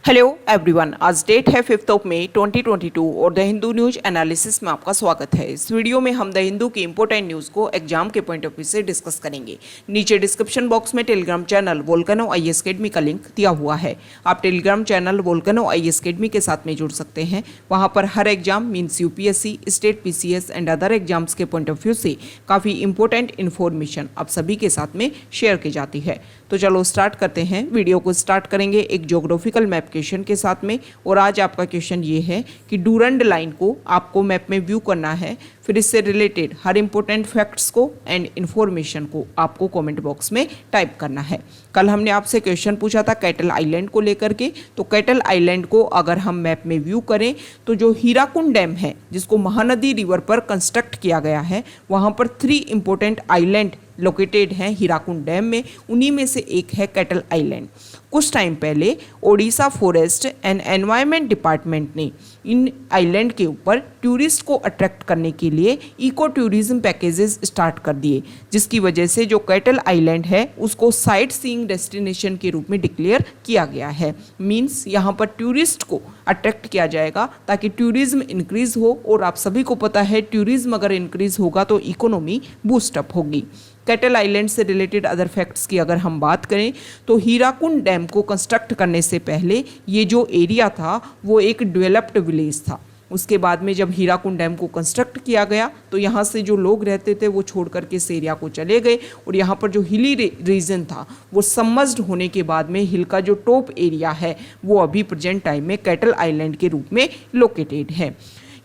Hello everyone, आज date है 5 मई 2022 और द हिंदू न्यूज एनालिसिस में आपका स्वागत है। इस वीडियो में हम द हिंदू की इंपॉर्टेंट न्यूज़ को एग्जाम के पॉइंट ऑफ व्यू से डिस्कस करेंगे। नीचे डिस्क्रिप्शन बॉक्स में Telegram channel Volcano IAS academy का लिंक दिया हुआ है। आप Telegram channel Volcano IAS academy के साथ में जुड़ सकते हैं। वहाँ पर हर exam means UPSC, state PCS and other exams के पॉइंट ऑफ व्यू से काफ़ी इंपॉर्टेंट इन्फॉर्मेशन आप सभी के साथ में शेयर की जाती है। तो चलो स्टार्ट करते हैं। वीडियो को स्टार्ट करेंगे एक ज्योग्राफिकल मैप क्वेश्चन के साथ में। और आज आपका क्वेश्चन ये है कि डूरंड लाइन को आपको मैप में व्यू करना है, फिर इससे रिलेटेड हर इंपॉर्टेंट फैक्ट्स को एंड इन्फॉर्मेशन को आपको कमेंट बॉक्स में टाइप करना है। कल हमने आपसे क्वेश्चन पूछा था कैटल आइलैंड को लेकर के, तो कैटल आइलैंड को अगर हम मैप में व्यू करें तो जो हीराकुंड डैम है जिसको महानदी रिवर पर कंस्ट्रक्ट किया गया है, वहाँ पर 3 इंपॉर्टेंट आइलैंड लोकेटेड हैं हीराकुंड डैम में। उन्हीं में से एक है कैटल आइलैंड। कुछ टाइम पहले Odisha forest and environment department ने इन आइलैंड के ऊपर टूरिस्ट को अट्रैक्ट करने के लिए इको टूरिज्म पैकेजेस स्टार्ट कर दिए, जिसकी वजह से जो कैटल आइलैंड है उसको साइट सीइंग डेस्टिनेशन के रूप में डिक्लेयर किया गया है। मींस यहाँ पर टूरिस्ट को अट्रैक्ट किया जाएगा ताकि टूरिज्म इंक्रीज हो, और आप सभी को पता है टूरिज्म अगर इंक्रीज होगा तो इकोनॉमी बूस्टअप होगी। कैटल आइलैंड से रिलेटेड अदर फैक्ट्स की अगर हम बात करें तो हीराकुंड डैम को कंस्ट्रक्ट करने से पहले ये जो एरिया था वो एक डेवलप्ड विलेज था। उसके बाद में जब हीराकुंड डैम को कंस्ट्रक्ट किया गया तो यहाँ से जो लोग रहते थे वो छोड़ करके इस एरिया को चले गए, और यहाँ पर जो हिली रीजन था वो सबमर्ज्ड होने के बाद में हिल का जो टॉप एरिया है वो अभी प्रेजेंट टाइम में कैटल आइलैंड के रूप में लोकेटेड है।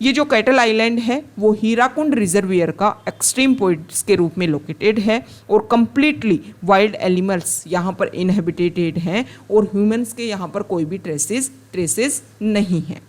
ये जो कैटल आइलैंड है वो हीराकुंड रिजर्वियर का एक्सट्रीम पॉइंट्स के रूप में लोकेटेड है, और कम्प्लीटली वाइल्ड एनिमल्स यहाँ पर इनहेबिटेटेड हैं, और ह्यूमंस के यहाँ पर कोई भी ट्रेसेस नहीं हैं।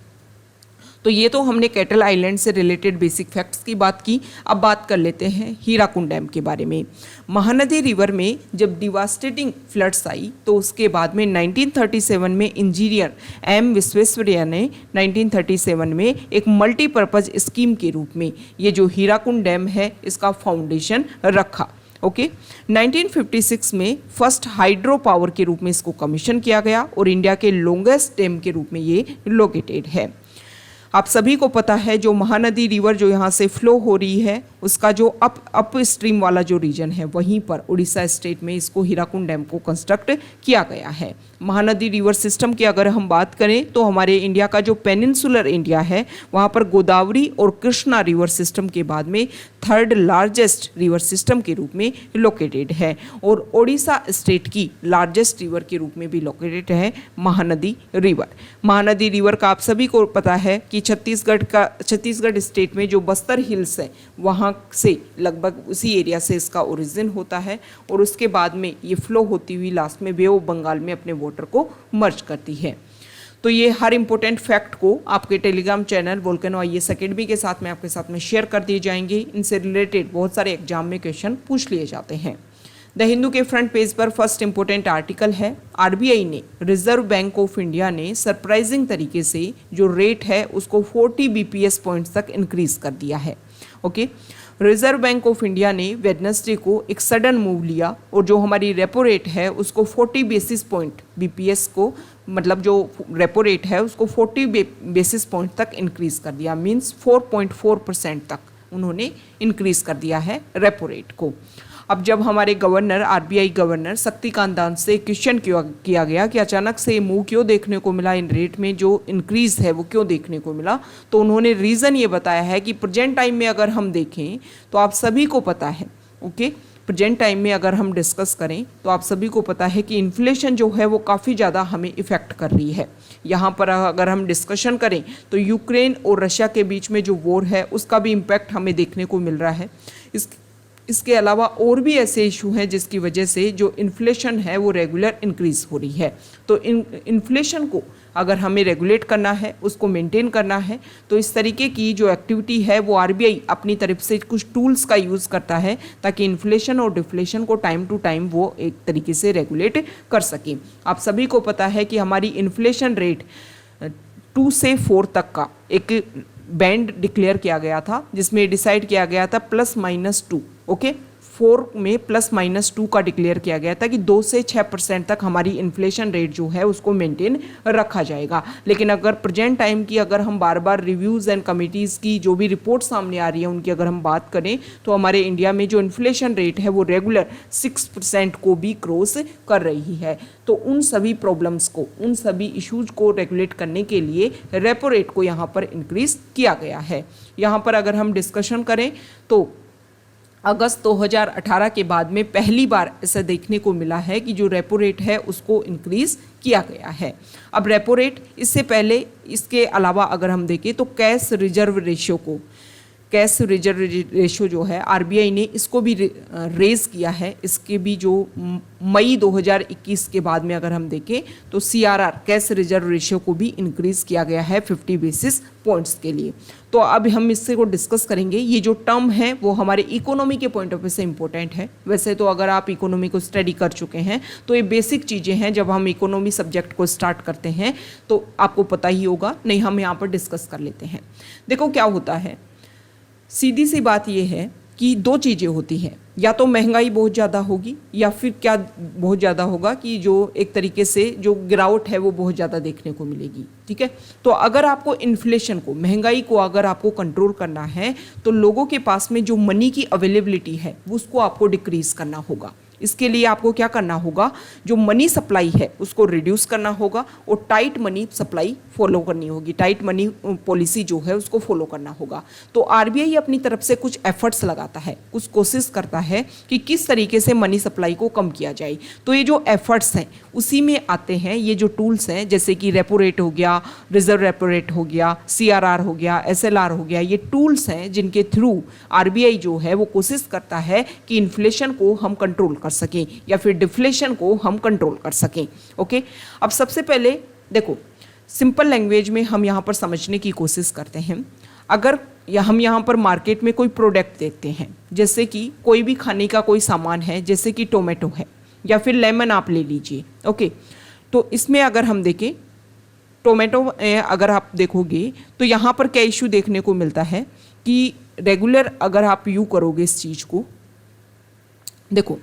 तो ये तो हमने कैटल आइलैंड से रिलेटेड बेसिक फैक्ट्स की बात की। अब बात कर लेते हैं हीराकुंड डैम के बारे में। महानदी रिवर में जब डिवास्टेटिंग फ्लड्स आई तो उसके बाद में 1937 में इंजीनियर एम विश्वेश्वरैया ने 1937 में एक मल्टीपर्पज़ स्कीम के रूप में ये जो हीराकुंड डैम है इसका फाउंडेशन रखा। ओके 1956 में फर्स्ट हाइड्रो पावर के रूप में इसको कमीशन किया गया, और इंडिया के लॉन्गेस्ट डैम के रूप में ये लोकेटेड है। आप सभी को पता है जो महानदी रिवर जो यहाँ से फ्लो हो रही है उसका जो अप स्ट्रीम वाला जो रीजन है वहीं पर उड़ीसा स्टेट में इसको हीराकुंड डैम को कंस्ट्रक्ट किया गया है। महानदी रिवर सिस्टम की अगर हम बात करें तो हमारे इंडिया का जो पेनिनसुलर इंडिया है वहाँ पर गोदावरी और कृष्णा रिवर सिस्टम के बाद में 3rd लार्जेस्ट रिवर सिस्टम के रूप में लोकेटेड है, और ओडिशा स्टेट की लार्जेस्ट रिवर के रूप में भी लोकेटेड है महानदी रिवर। महानदी रिवर का आप सभी को पता है कि छत्तीसगढ़ स्टेट में जो बस्तर हिल्स है वहाँ से लगभग उसी एरिया से इसका ओरिजिन होता है, और उसके बाद में ये फ्लो होती हुई लास्ट में बे ऑफ बंगाल में अपने वाटर को मर्ज करती है। तो ये हर इंपॉर्टेंट फैक्ट को आपके Telegram channel Volcano IAS academy के साथ में आपके साथ में शेयर कर दिए जाएंगे। इनसे रिलेटेड बहुत सारे एग्जाम में क्वेश्चन पूछ लिए जाते हैं। द हिंदू के फ्रंट पेज पर फर्स्ट इंपॉर्टेंट आर्टिकल है, आरबीआई ने रिजर्व बैंक ऑफ इंडिया ने सरप्राइजिंग तरीके से जो रेट है उसको 40 बीपीएस पॉइंट्स तक इंक्रीज कर दिया है। Okay reserve bank of India ने वेडनेसडे को एक सडन मूव लिया, और जो हमारी रेपो रेट है उसको 40 बेसिस पॉइंट बीपीएस को मतलब जो रेपो रेट है उसको 40 बेसिस पॉइंट तक इंक्रीज कर दिया। मींस 4.4% तक उन्होंने इंक्रीज कर दिया है रेपो रेट को। अब जब हमारे governor RBI governor Shaktikanta Das से क्वेश्चन किया गया कि अचानक से मूव क्यों देखने को मिला, इन रेट में जो इंक्रीज है वो क्यों देखने को मिला, तो उन्होंने रीज़न ये बताया है कि प्रेजेंट टाइम में अगर हम देखें तो आप सभी को पता है, ओके प्रेजेंट टाइम में अगर हम डिस्कस करें तो आप सभी को पता है कि इन्फ्लेशन जो है वो काफ़ी ज़्यादा हमें इफ़ेक्ट कर रही है। यहाँ पर अगर हम डिस्कशन करें तो यूक्रेन और रशिया के बीच में जो वॉर है उसका भी इम्पैक्ट हमें देखने को मिल रहा है। इसके अलावा और भी ऐसे इशू हैं जिसकी वजह से जो इन्फ्लेशन है वो रेगुलर इंक्रीज हो रही है। तो इन्फ्लेशन को अगर हमें रेगुलेट करना है, उसको मेंटेन करना है, तो इस तरीके की जो एक्टिविटी है वो आरबीआई अपनी तरफ से कुछ टूल्स का यूज़ करता है ताकि इन्फ्लेशन और डिफ्लेशन को टाइम टू टाइम वो एक तरीके से रेगुलेट कर सकें। आप सभी को पता है कि हमारी इन्फ्लेशन रेट 2 से 4 तक का एक बैंड डिक्लेयर किया गया था, जिसमें डिसाइड किया गया था +-2। ओके 4 में +-2 का डिक्लेयर किया गया था कि 2 से 6% तक हमारी इन्फ्लेशन रेट जो है उसको मेंटेन रखा जाएगा। लेकिन अगर प्रेजेंट टाइम की अगर हम बार बार रिव्यूज़ एंड कमिटीज़ की जो भी रिपोर्ट सामने आ रही है उनकी अगर हम बात करें तो हमारे इंडिया में जो इन्फ्लेशन रेट है वो रेगुलर 6% को भी क्रॉस कर रही है। तो उन सभी प्रॉब्लम्स को, उन सभी इश्यूज को रेगुलेट करने के लिए रेपो रेट को यहाँ पर इंक्रीज किया गया है। यहाँ पर अगर हम डिस्कशन करें तो अगस्त 2018 के बाद में पहली बार ऐसा देखने को मिला है कि जो रेपो रेट है उसको इंक्रीज किया गया है। अब रेपो रेट इससे पहले, इसके अलावा अगर हम देखें तो कैश रिजर्व रेशियो जो है आरबीआई ने इसको भी रेज किया है। इसके भी जो मई 2021 के बाद में अगर हम देखें तो सीआरआर कैश रिजर्व रेशियो को भी इंक्रीज किया गया है 50 बेसिस पॉइंट्स के लिए। तो अब हम इससे को डिस्कस करेंगे। ये जो टर्म है वो हमारे इकोनॉमी के पॉइंट ऑफ व्यू से इंपॉर्टेंट है। वैसे तो अगर आप इकोनॉमी को स्टडी कर चुके हैं तो ये बेसिक चीज़ें हैं। जब हम इकोनॉमी सब्जेक्ट को स्टार्ट करते हैं तो आपको पता ही होगा, नहीं हम यहाँ पर डिस्कस कर लेते हैं। देखो क्या होता है, सीधी सी बात यह है कि दो चीज़ें होती हैं, या तो महंगाई बहुत ज़्यादा होगी या फिर क्या बहुत ज़्यादा होगा कि जो एक तरीके से जो गिरावट है वो बहुत ज़्यादा देखने को मिलेगी। ठीक है, तो अगर आपको इन्फ्लेशन को, महंगाई को अगर आपको कंट्रोल करना है तो लोगों के पास में जो मनी की अवेलेबिलिटी है उसको आपको डिक्रीज करना होगा। इसके लिए आपको क्या करना होगा, जो मनी सप्लाई है उसको रिड्यूस करना होगा और टाइट मनी सप्लाई फॉलो करनी होगी, टाइट मनी पॉलिसी जो है उसको फॉलो करना होगा। तो आरबीआई अपनी तरफ से कुछ एफर्ट्स लगाता है, कुछ कोशिश करता है कि किस तरीके से मनी सप्लाई को कम किया जाए। तो ये जो एफर्ट्स हैं उसी में आते हैं ये जो टूल्स हैं, जैसे कि रेपो रेट हो गया, रिजर्व रेपो रेट हो गया, सीआरआर हो गया, एसएलआर हो गया। ये टूल्स हैं जिनके थ्रू आरबीआई जो है वो कोशिश करता है कि इन्फ्लेशन को हम कंट्रोल कर सकें या फिर डिफ्लेशन को हम कंट्रोल कर सकें। ओके, अब सबसे पहले देखो सिंपल लैंग्वेज में हम यहाँ पर समझने की कोशिश करते हैं। अगर हम यहाँ पर मार्केट में कोई प्रोडक्ट देखते हैं, जैसे कि कोई भी खाने का कोई सामान है, जैसे कि टोमेटो है या फिर लेमन आप ले लीजिए। ओके, तो इसमें अगर हम देखें टोमेटो अगर आप देखोगे तो यहाँ पर क्या इशू देखने को मिलता है कि रेगुलर अगर आप यूँ करोगे इस चीज़ को, देखो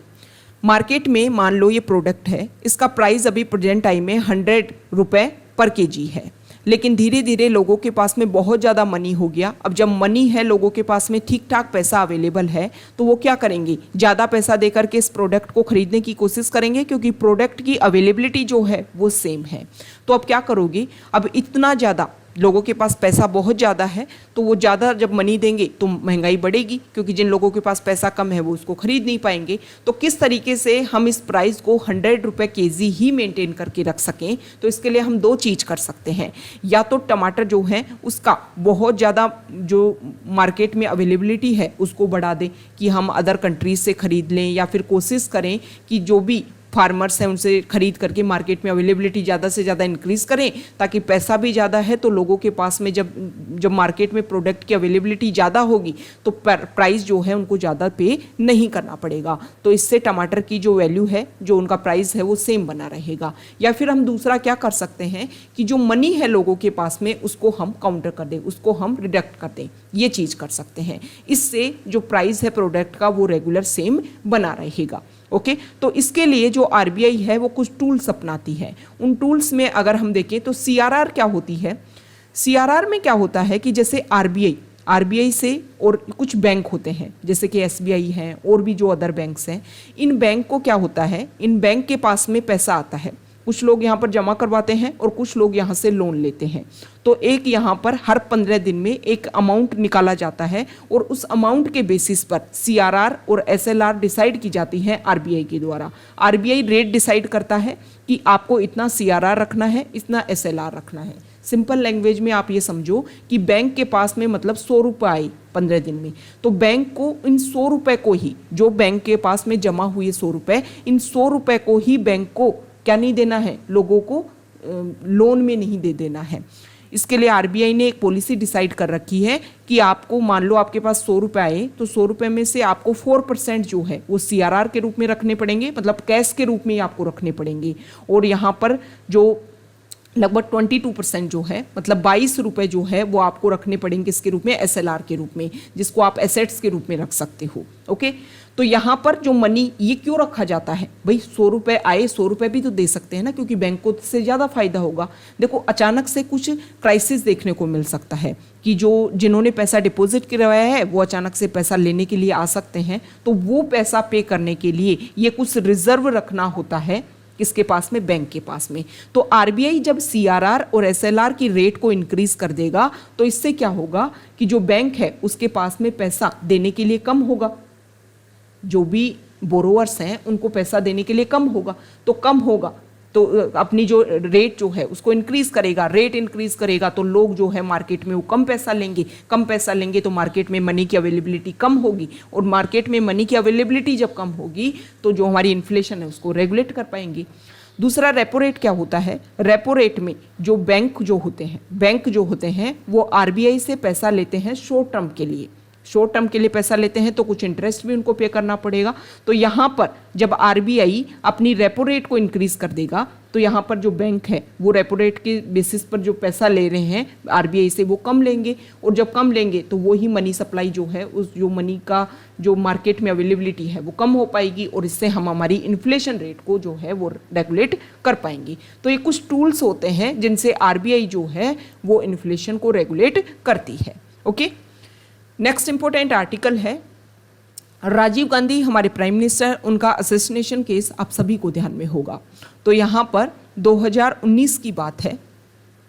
मार्केट में मान लो ये प्रोडक्ट है, इसका प्राइस अभी प्रेजेंट टाइम में 100 रुपये पर केजी है, लेकिन धीरे धीरे लोगों के पास में बहुत ज़्यादा मनी हो गया। अब जब मनी है, लोगों के पास में ठीक ठाक पैसा अवेलेबल है, तो वो क्या करेंगे, ज़्यादा पैसा दे करके इस प्रोडक्ट को खरीदने की कोशिश करेंगे, क्योंकि प्रोडक्ट की अवेलेबिलिटी जो है वो सेम है। तो अब क्या करोगे, अब इतना ज़्यादा लोगों के पास पैसा बहुत ज़्यादा है तो वो ज़्यादा जब मनी देंगे तो महंगाई बढ़ेगी, क्योंकि जिन लोगों के पास पैसा कम है वो उसको खरीद नहीं पाएंगे। तो किस तरीके से हम इस प्राइस को 100 रुपये केजी ही मेंटेन करके रख सकें, तो इसके लिए हम दो चीज़ कर सकते हैं। या तो टमाटर जो है उसका बहुत ज़्यादा जो मार्केट में अवेलेबिलिटी है उसको बढ़ा दें कि हम अदर कंट्रीज से ख़रीद लें, या फिर कोशिश करें कि जो भी फार्मर्स हैं उनसे खरीद करके मार्केट में अवेलेबिलिटी ज़्यादा से ज़्यादा इंक्रीज़ करें, ताकि पैसा भी ज़्यादा है तो लोगों के पास में जब मार्केट में प्रोडक्ट की अवेलेबिलिटी ज़्यादा होगी तो प्राइस जो है उनको ज़्यादा पे नहीं करना पड़ेगा। तो इससे टमाटर की जो वैल्यू है, जो उनका प्राइस है वो सेम बना रहेगा। या फिर हम दूसरा क्या कर सकते हैं कि जो मनी है लोगों के पास में उसको हम काउंटर कर दें, उसको हम रिडक्ट कर दें, ये चीज़ कर सकते हैं। इससे जो प्राइस है प्रोडक्ट का वो रेगुलर सेम बना रहेगा। ओके, तो इसके लिए जो आरबीआई है वो कुछ टूल्स अपनाती है। उन टूल्स में अगर हम देखें तो सीआरआर क्या होती है, सीआरआर में क्या होता है कि जैसे आरबीआई से और कुछ बैंक होते हैं, जैसे कि एसबीआई हैं और भी जो अदर बैंक्स हैं, इन बैंक को क्या होता है, इन बैंक के पास में पैसा आता है, कुछ लोग यहाँ पर जमा करवाते हैं और कुछ लोग यहाँ से लोन लेते हैं। तो एक यहाँ पर हर 15 दिन में एक अमाउंट निकाला जाता है और उस अमाउंट के बेसिस पर सीआरआर और एसएलआर डिसाइड की जाती है आरबीआई के द्वारा। आरबीआई रेट डिसाइड करता है कि आपको इतना सीआरआर रखना है, इतना एसएलआर रखना है। सिंपल लैंग्वेज में आप ये समझो कि बैंक के पास में मतलब 100 रुपये आए 15 दिन में, तो बैंक को इन 100 रुपये को ही, जो बैंक के पास में जमा हुए 100 रुपये, इन 100 रुपये को ही बैंक को क्या नहीं देना है, लोगों को लोन में नहीं दे देना है। इसके लिए आरबीआई ने एक पॉलिसी डिसाइड कर रखी है कि आपको मान लो आपके पास 100 रुपये आए तो 100 रुपये में से आपको 4% जो है वो सीआरआर के रूप में रखने पड़ेंगे, मतलब कैश के रूप में ही आपको रखने पड़ेंगे। और यहाँ पर जो लगभग 22% जो है, मतलब 22 रुपये जो है वो आपको रखने पड़ेंगे इसके रूप में, एसएलआर के रूप में, जिसको आप एसेट्स के रूप में रख सकते हो। ओके, तो यहाँ पर जो मनी ये क्यों रखा जाता है भाई, 100 रुपये आए, 100 रुपये भी तो दे सकते हैं ना, क्योंकि बैंक को से ज़्यादा फायदा होगा। देखो अचानक से कुछ क्राइसिस देखने को मिल सकता है कि जो जिन्होंने पैसा डिपॉजिट करवाया है वो अचानक से पैसा लेने के लिए आ सकते हैं, तो वो पैसा पे करने के लिए ये कुछ रिजर्व रखना होता है किसके पास में, बैंक के पास में। तो आरबीआई जब सीआरआर और एसएलआर की रेट को इंक्रीज कर देगा तो इससे क्या होगा कि जो बैंक है उसके पास में पैसा देने के लिए कम होगा, जो भी बोरोवर्स हैं उनको पैसा देने के लिए कम होगा, तो कम होगा तो अपनी जो रेट जो है उसको इंक्रीज करेगा, रेट इंक्रीज करेगा तो लोग जो है मार्केट में वो कम पैसा लेंगे, कम पैसा लेंगे तो मार्केट में मनी की अवेलेबिलिटी कम होगी, और मार्केट में मनी की अवेलेबिलिटी जब कम होगी तो जो हमारी इन्फ्लेशन है उसको रेगुलेट कर पाएंगे। दूसरा रेपो रेट क्या होता है, रेपो रेट में जो बैंक जो होते हैं वो आरबीआई से पैसा लेते हैं शॉर्ट टर्म के लिए, शॉर्ट टर्म के लिए पैसा लेते हैं तो कुछ इंटरेस्ट भी उनको पे करना पड़ेगा। तो यहाँ पर जब आरबीआई अपनी रेपो रेट को इंक्रीज कर देगा तो यहाँ पर जो बैंक है वो रेपो रेट के बेसिस पर जो पैसा ले रहे हैं आरबीआई से वो कम लेंगे, और जब कम लेंगे तो वही मनी सप्लाई जो है उस जो मनी का जो मार्केट में अवेलेबिलिटी है वो कम हो पाएगी, और इससे हम हमारी इन्फ्लेशन रेट को जो है वो रेगुलेट कर पाएंगे। तो ये कुछ टूल्स होते हैं जिनसे आरबीआई जो है वो इन्फ्लेशन को रेगुलेट करती है। ओके, नेक्स्ट इंपॉर्टेंट आर्टिकल है राजीव गांधी हमारे प्राइम मिनिस्टर, उनका असैसिनेशन केस आप सभी को ध्यान में होगा। तो यहाँ पर 2019 की बात है,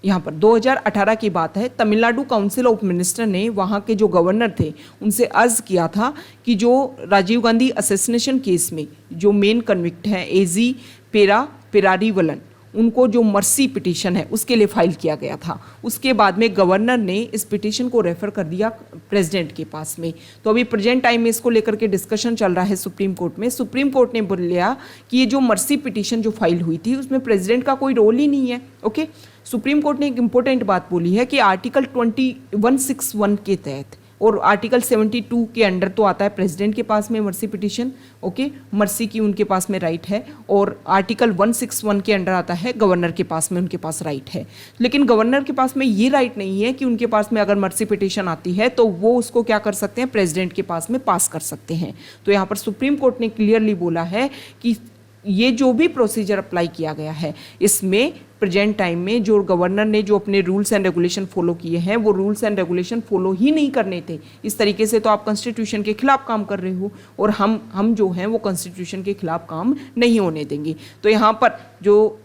यहाँ पर 2018 की बात है। तमिलनाडु काउंसिल ऑफ मिनिस्टर ने वहाँ के जो गवर्नर थे उनसे अर्ज किया था कि जो राजीव गांधी असैसिनेशन केस में जो मेन कन्विक्ट हैं एजी पेरारीवलन, उनको जो मर्सी पिटीशन है उसके लिए फाइल किया गया था। उसके बाद में गवर्नर ने इस पिटीशन को रेफर कर दिया प्रेसिडेंट के पास में। तो अभी प्रेजेंट टाइम में इसको लेकर के डिस्कशन चल रहा है सुप्रीम कोर्ट में। सुप्रीम कोर्ट ने बोला कि ये जो मर्सी पिटीशन जो फाइल हुई थी उसमें प्रेसिडेंट का कोई रोल ही नहीं है। ओके, सुप्रीम कोर्ट ने एक इंपॉर्टेंट बात बोली है कि आर्टिकल 161 के तहत और आर्टिकल 72 के अंडर तो आता है प्रेसिडेंट के पास में मर्सी पिटीशन, ओके, मर्सी की उनके पास में राइट है, और आर्टिकल 161 के अंडर आता है गवर्नर के पास में उनके पास राइट है। लेकिन गवर्नर के पास में ये राइट नहीं है कि उनके पास में अगर मर्सी पिटीशन आती है तो वो उसको क्या कर सकते हैं, प्रेसिडेंट के पास में पास कर सकते हैं। तो यहाँ पर सुप्रीम कोर्ट ने क्लियरली बोला है कि ये जो भी प्रोसीजर अप्लाई किया गया है इसमें प्रेजेंट टाइम में जो गवर्नर ने जो अपने रूल्स एंड रेगुलेशन फॉलो किए हैं वो रूल्स एंड रेगुलेशन फॉलो ही नहीं करने थे। इस तरीके से तो आप कॉन्स्टिट्यूशन के खिलाफ काम कर रहे हो, और हम जो हैं वो कॉन्स्टिट्यूशन के खिलाफ काम नहीं होने देंगे। तो यहाँ पर जो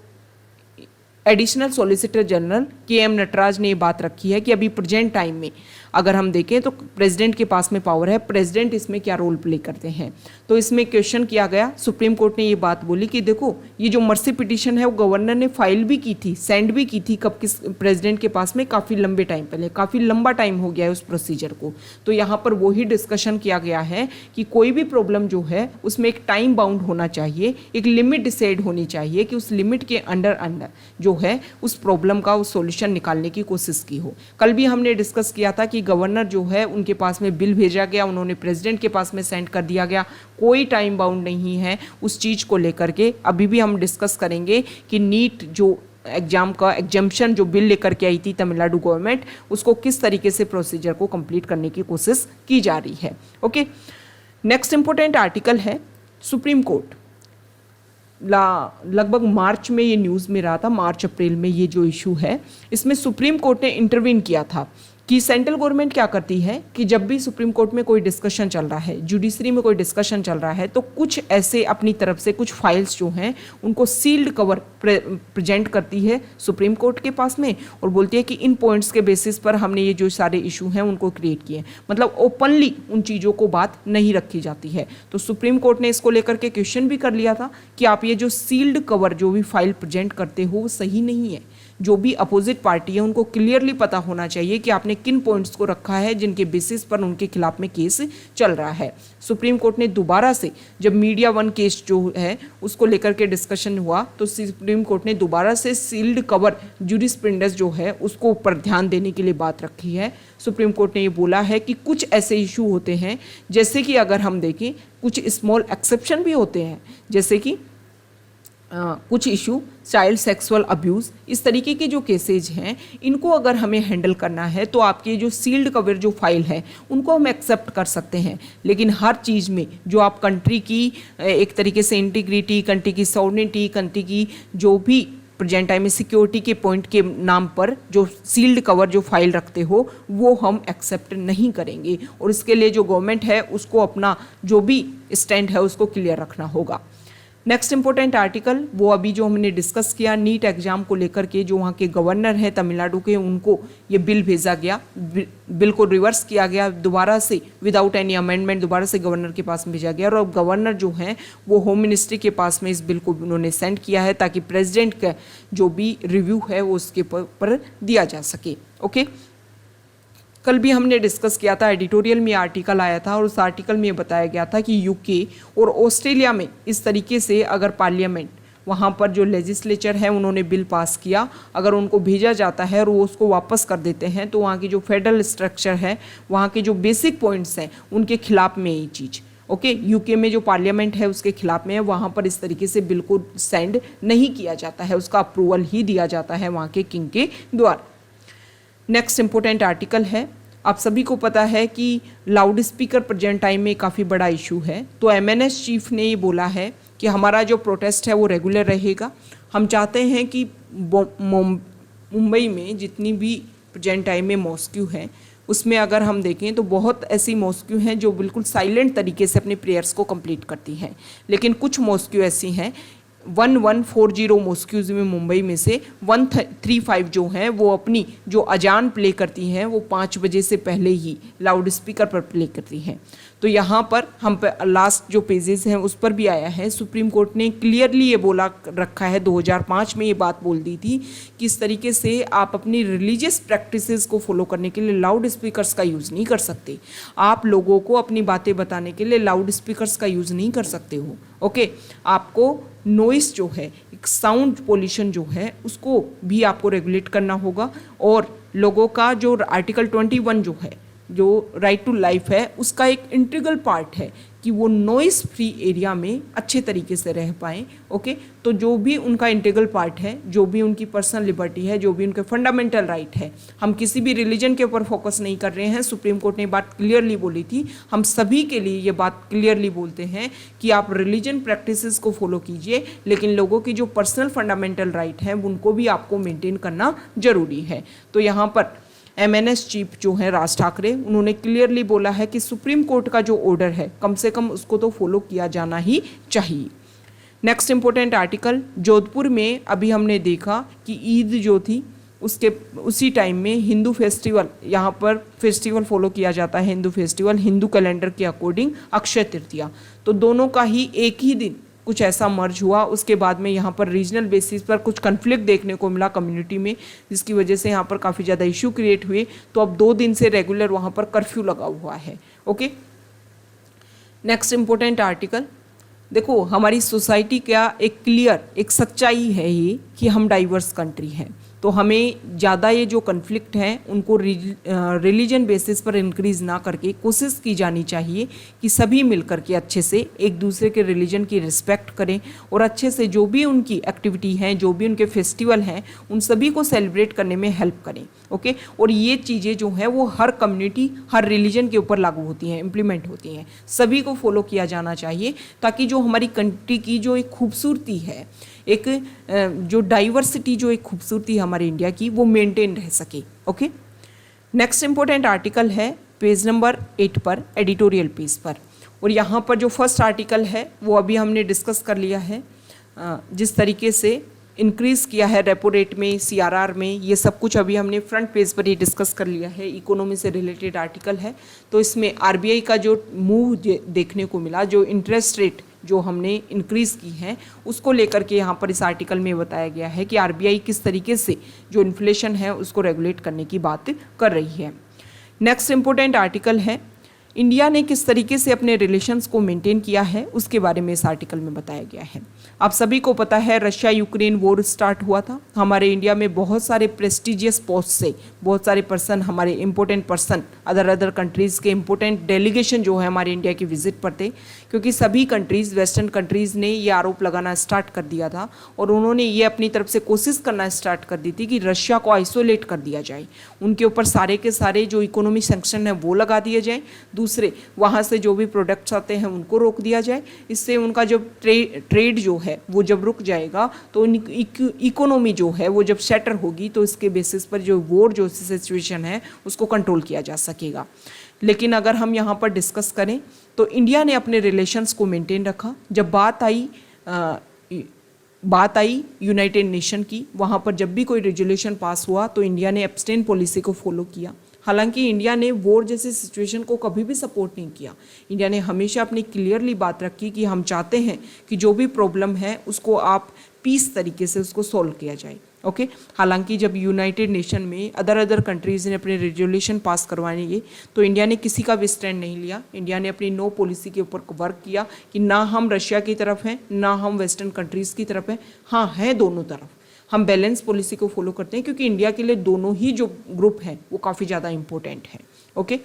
additional solicitor general KM Nataraj ने ये बात रखी है कि अभी प्रेजेंट टाइम में अगर हम देखें तो प्रेसिडेंट के पास में पावर है, प्रेसिडेंट इसमें क्या रोल प्ले करते हैं। तो इसमें क्वेश्चन किया गया, सुप्रीम कोर्ट ने ये बात बोली कि देखो ये जो मर्सी पिटीशन है वो गवर्नर ने फाइल भी की थी, सेंड भी की थी, कब किस प्रेसिडेंट के पास में, काफ़ी लंबे टाइम पहले, काफ़ी लंबा टाइम हो गया है उस प्रोसीजर को। तो यहाँ पर वही डिस्कशन किया गया है कि कोई भी प्रॉब्लम जो है उसमें एक टाइम बाउंड होना चाहिए, एक लिमिट डिसाइड होनी चाहिए कि उस लिमिट के अंडर जो है उस प्रॉब्लम का उस सॉल्यूशन निकालने की कोशिश की हो। कल भी हमने डिस्कस किया था कि गवर्नर जो है उनके पास में बिल भेजा गया, उन्होंने प्रेसिडेंट के पास में सेंड कर दिया गया, कोई टाइम बाउंड नहीं है उस चीज़ को लेकर के। अभी भी हम डिस्कस करेंगे कि नीट जो एग्जाम का एग्जाम्पशन जो बिल लेकर के आई थी तमिलनाडु गवर्नमेंट, उसको किस तरीके से प्रोसीजर को कंप्लीट करने की कोशिश की जा रही है। ओके, नेक्स्ट इंपॉर्टेंट आर्टिकल है सुप्रीम कोर्ट। लगभग मार्च में ये न्यूज़ में रहा था, मार्च अप्रैल में ये जो इशू है इसमें सुप्रीम कोर्ट ने इंटरवीन किया था कि सेंट्रल गवर्नमेंट क्या करती है कि जब भी सुप्रीम कोर्ट में कोई डिस्कशन चल रहा है, जुडिशरी में कोई डिस्कशन चल रहा है, तो कुछ ऐसे अपनी तरफ से कुछ फाइल्स जो हैं उनको सील्ड कवर प्रेजेंट करती है सुप्रीम कोर्ट के पास में, और बोलती है कि इन पॉइंट्स के बेसिस पर हमने ये जो सारे इशू हैं उनको क्रिएट किए। मतलब ओपनली उन चीज़ों को बात नहीं रखी जाती है। तो सुप्रीम कोर्ट ने इसको लेकर के क्वेश्चन भी कर लिया था कि आप ये जो सील्ड कवर जो भी फाइल प्रेजेंट करते हो वो सही नहीं है। जो भी अपोजिट पार्टी है उनको क्लियरली पता होना चाहिए कि आपने किन पॉइंट्स को रखा है जिनके बेसिस पर उनके खिलाफ में केस चल रहा है। सुप्रीम कोर्ट ने दोबारा से जब मीडिया वन केस जो है उसको लेकर के डिस्कशन हुआ तो सुप्रीम कोर्ट ने दोबारा से सील्ड कवर जूरिस्प्रूडेंस जो है उसको ऊपर ध्यान देने के लिए बात रखी है। सुप्रीम कोर्ट ने ये बोला है कि कुछ ऐसे इशू होते हैं, जैसे कि अगर हम देखें कुछ स्मॉल एक्सेप्शन भी होते हैं, जैसे कि कुछ इशू चाइल्ड सेक्सुअल अब्यूज़, इस तरीके के जो केसेज हैं इनको अगर हमें हैंडल करना है तो आपके जो सील्ड कवर जो फाइल है उनको हम एक्सेप्ट कर सकते हैं। लेकिन हर चीज़ में जो आप कंट्री की एक तरीके से इंटीग्रिटी, कंट्री की सॉवरेनिटी, कंट्री की जो भी प्रेजेंट टाइम में सिक्योरिटी के पॉइंट के नाम पर जो सील्ड कवर जो फाइल रखते हो वो हम एक्सेप्ट नहीं करेंगे। और इसके लिए जो गवर्नमेंट है उसको अपना जो भी स्टैंड है उसको क्लियर रखना होगा। नेक्स्ट इंपॉर्टेंट आर्टिकल वो अभी जो हमने डिस्कस किया नीट एग्जाम को लेकर के, जो वहाँ के गवर्नर हैं तमिलनाडु के, उनको ये बिल भेजा गया, बिल को रिवर्स किया गया दोबारा से विदाउट एनी अमेंडमेंट, दोबारा से गवर्नर के पास भेजा गया। और अब गवर्नर जो हैं वो होम मिनिस्ट्री के पास में इस बिल को उन्होंने सेंड किया है ताकि प्रेसिडेंट का जो भी रिव्यू है वो उसके पर दिया जा सके। ओके, कल भी हमने डिस्कस किया था, एडिटोरियल में आर्टिकल आया था और उस आर्टिकल में बताया गया था कि यूके और ऑस्ट्रेलिया में इस तरीके से अगर पार्लियामेंट वहाँ पर जो लेजिस्लेचर है उन्होंने बिल पास किया, अगर उनको भेजा जाता है और वो उसको वापस कर देते हैं तो वहाँ की जो फेडरल स्ट्रक्चर है, वहाँ के जो बेसिक पॉइंट्स हैं उनके खिलाफ में ये चीज़। ओके, यूके में जो पार्लियामेंट है उसके खिलाफ में है, वहाँ पर इस तरीके से बिल को सेंड नहीं किया जाता है, उसका अप्रूवल ही दिया जाता है वहाँ के किंग के द्वारा। नेक्स्ट इंपॉर्टेंट आर्टिकल है, आप सभी को पता है कि लाउड स्पीकर प्रेजेंट टाइम में काफ़ी बड़ा इशू है। तो एमएनएस चीफ ने ये बोला है कि हमारा जो प्रोटेस्ट है वो रेगुलर रहेगा। हम चाहते हैं कि मुंबई में जितनी भी प्रेजेंट टाइम में मॉस्क्यू है उसमें अगर हम देखें तो बहुत ऐसी मॉस्क्यू हैं जो बिल्कुल साइलेंट तरीके से अपने प्रेयर्स को कंप्लीट करती हैं, लेकिन कुछ मॉस्क्यू ऐसी हैं 1140 मॉस्क्यूज में मुंबई में से 135 जो हैं वो अपनी जो अजान प्ले करती हैं वो 5 बजे से पहले ही लाउड स्पीकर पर प्ले करती हैं। तो यहाँ पर हम लास्ट जो पेजेस हैं उस पर भी आया है, सुप्रीम कोर्ट ने क्लियरली ये बोला रखा है, 2005 में ये बात बोल दी थी कि इस तरीके से आप अपनी रिलीजियस प्रैक्टिसेस को फॉलो करने के लिए लाउड स्पीकर्स का यूज़ नहीं कर सकते। आप लोगों को अपनी बातें बताने के लिए लाउड स्पीकर्स का यूज़ नहीं कर सकते हो। ओके, आपको नॉइस जो है, एक साउंड पोल्यूशन जो है उसको भी आपको रेगुलेट करना होगा। और लोगों का जो आर्टिकल 21 जो है, जो राइट टू लाइफ है, उसका एक इंटीग्रल पार्ट है कि वो नॉइस फ्री एरिया में अच्छे तरीके से रह पाएँ। ओके, तो जो भी उनका इंटीग्रल पार्ट है, जो भी उनकी पर्सनल लिबर्टी है, जो भी उनके फंडामेंटल राइट है, हम किसी भी रिलीजन के ऊपर फोकस नहीं कर रहे हैं। सुप्रीम कोर्ट ने बात क्लियरली बोली थी, हम सभी के लिए ये बात क्लियरली बोलते हैं कि आप रिलीजन प्रैक्टिसेस को फॉलो कीजिए, लेकिन लोगों की जो पर्सनल फंडामेंटल राइट है उनको भी आपको मेंटेन करना जरूरी है। तो यहाँ पर एमएनएस चीफ जो है राज ठाकरे, उन्होंने क्लियरली बोला है कि सुप्रीम कोर्ट का जो ऑर्डर है कम से कम उसको तो फॉलो किया जाना ही चाहिए। नेक्स्ट इंपॉर्टेंट आर्टिकल, जोधपुर में अभी हमने देखा कि ईद जो थी उसके उसी टाइम में हिंदू फेस्टिवल, यहाँ पर फेस्टिवल फॉलो किया जाता है, हिंदू फेस्टिवल हिंदू कैलेंडर के अकॉर्डिंग अक्षय तृतीया, तो दोनों का ही एक ही दिन कुछ ऐसा मर्ज हुआ। उसके बाद में यहाँ पर रीजनल बेसिस पर कुछ कन्फ्लिक्ट देखने को मिला कम्युनिटी में, जिसकी वजह से यहाँ पर काफ़ी ज़्यादा इशू क्रिएट हुए। तो अब 2 दिन से रेगुलर वहाँ पर कर्फ्यू लगा हुआ है। ओके, नेक्स्ट इंपॉर्टेंट आर्टिकल, देखो हमारी सोसाइटी का एक क्लियर एक सच्चाई है ये कि हम डाइवर्स कंट्री हैं, तो हमें ज़्यादा ये जो कन्फ्लिक्ट हैं उनको रिलीजन बेसिस पर इंक्रीज ना करके कोशिश की जानी चाहिए कि सभी मिलकर के अच्छे से एक दूसरे के रिलीजन की रिस्पेक्ट करें और अच्छे से जो भी उनकी एक्टिविटी हैं, जो भी उनके फेस्टिवल हैं, उन सभी को सेलिब्रेट करने में हेल्प करें। ओके, और ये चीज़ें जो हैं वो हर कम्युनिटी, हर रिलीजन के ऊपर लागू होती हैं, इम्प्लीमेंट होती हैं, सभी को फॉलो किया जाना चाहिए ताकि जो हमारी कंट्री की जो एक खूबसूरती है, एक जो डाइवर्सिटी, जो एक खूबसूरती है हमारे इंडिया की, वो मेंटेन रह सके। ओके, नेक्स्ट इंपॉर्टेंट आर्टिकल है पेज नंबर 8 पर, एडिटोरियल पेज पर, और यहाँ पर जो फर्स्ट आर्टिकल है वो अभी हमने डिस्कस कर लिया है, जिस तरीके से इंक्रीज़ किया है रेपो रेट में, सीआरआर में, ये सब कुछ अभी हमने फ्रंट पेज पर ही डिस्कस कर लिया है। इकोनॉमी से रिलेटेड आर्टिकल है, तो इसमें आरबीआई का जो मूव देखने को मिला, जो इंटरेस्ट रेट जो हमने इंक्रीज़ की है उसको लेकर के यहाँ पर इस आर्टिकल में बताया गया है कि आरबीआई किस तरीके से जो इन्फ्लेशन है उसको रेगुलेट करने की बात कर रही है। नेक्स्ट इंपॉर्टेंट आर्टिकल है इंडिया ने किस तरीके से अपने रिलेशंस को मेंटेन किया है उसके बारे में इस आर्टिकल में बताया गया है। आप सभी को पता है रशिया यूक्रेन वॉर स्टार्ट हुआ था। हमारे इंडिया में बहुत सारे प्रेस्टिजियस पोस्ट से बहुत सारे पर्सन, हमारे इंपॉर्टेंट पर्सन, अदर कंट्रीज़ के इंपॉर्टेंट डेलीगेशन जो है हमारे इंडिया की विजिट पर थे, क्योंकि सभी कंट्रीज़, वेस्टर्न कंट्रीज़ ने ये आरोप लगाना स्टार्ट कर दिया था और उन्होंने ये अपनी तरफ से कोशिश करना स्टार्ट कर दी थी कि रशिया को आइसोलेट कर दिया जाए, उनके ऊपर सारे के सारे जो इकोनॉमी सैंक्शन है वो लगा दिए जाए, दूसरे वहाँ से जो भी प्रोडक्ट्स आते हैं उनको रोक दिया जाए। इससे उनका जो ट्रेड जो है वो जब रुक जाएगा तो इकोनॉमी जो है वो जब सेटल होगी तो इसके बेसिस पर जो वॉर जो सिचुएशन है उसको कंट्रोल किया जा सकेगा। लेकिन अगर हम यहाँ पर डिस्कस करें तो इंडिया ने अपने रिलेशंस को मेंटेन रखा। जब बात आई यूनाइटेड नेशन की, वहाँ पर जब भी कोई रेजोल्यूशन पास हुआ तो इंडिया ने एब्सटेन पॉलिसी को फॉलो किया। हालांकि इंडिया ने वॉर जैसी सिचुएशन को कभी भी सपोर्ट नहीं किया। इंडिया ने हमेशा अपनी क्लियरली बात रखी कि हम चाहते हैं कि जो भी प्रॉब्लम है उसको आप पीस तरीके से उसको सॉल्व किया जाए। ओके, हालांकि जब यूनाइटेड नेशन में अदर कंट्रीज़ ने अपने रेजोल्यूशन पास करवाने गए तो इंडिया ने किसी का भी स्टैंड नहीं लिया। इंडिया ने अपनी नो पॉलिसी के ऊपर वर्क किया कि ना हम रशिया की तरफ हैं ना हम वेस्टर्न कंट्रीज़ की तरफ हैं, हाँ है दोनों तरफ। हम बैलेंस पॉलिसी को फॉलो करते हैं क्योंकि इंडिया के लिए दोनों ही जो ग्रुप हैं वो काफ़ी ज़्यादा इंपॉर्टेंट है। ओके,